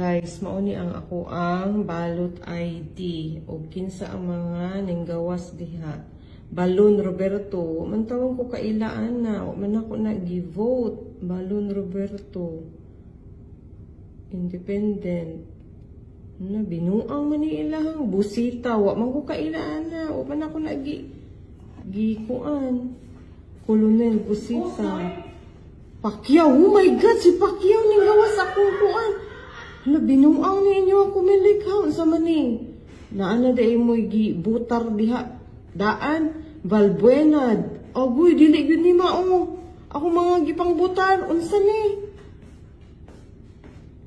Guys, mauni ang ako ang balot ID o kinsa ang mga ninggawas diha. Balon Roberto, man tawag ko kailaan na, man ako nag-vote. Balon Roberto. Independent. Na binuang man ilahang busita, wa man ko kailaan na, o man ako gikuan. Colonel Busita. Pacquiao, oh my God, si Pacquiao ninggawas akong kuan. Hala, binuang ninyo ako milikhaw sa maning. Naana day mo butar diha. Daan, Valbuenad. Agoy, dili yun ni mao. Ako mga gipang butar, unsa ni?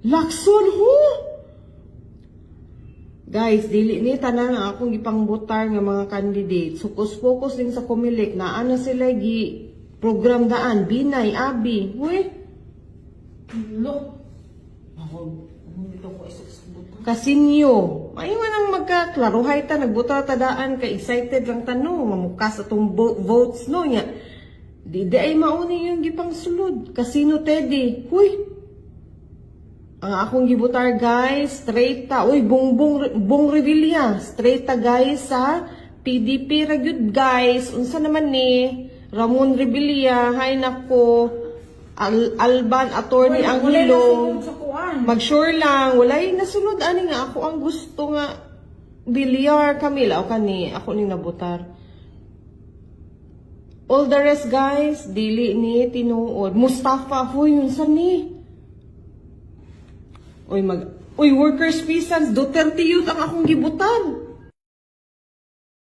Lakson ho! Guys, dili ni tanan ang akong gipang butar nga mga candidate. Focus din sa kumilik. Naana sila program daan, Binay, Abi. Uy! Look! Kasinyo. Ay man ang magkaklaruhay ta, nagbuta tadaan ka, excited lang tanong, mamukas atong votes no nya. Di ay mauni yung gipang sulod. Kasino Teddy. Huy. Ang akong gibutar guys, straight ta. Uy, Bong Revilla. Straight ta guys sa PDP ra gyud guys. Unsa naman ni Ramon Revilla, hay nako. Alban Attorney Angelo. Mag-sure lang, walay nasunod ani nga ako ang gusto nga Villar Camila o kani ako ning nabutar. All the rest guys, dili ni tinuod. Mustafa huy unsa ni? Uy workers peasants Duterte youth ang akong gibutan.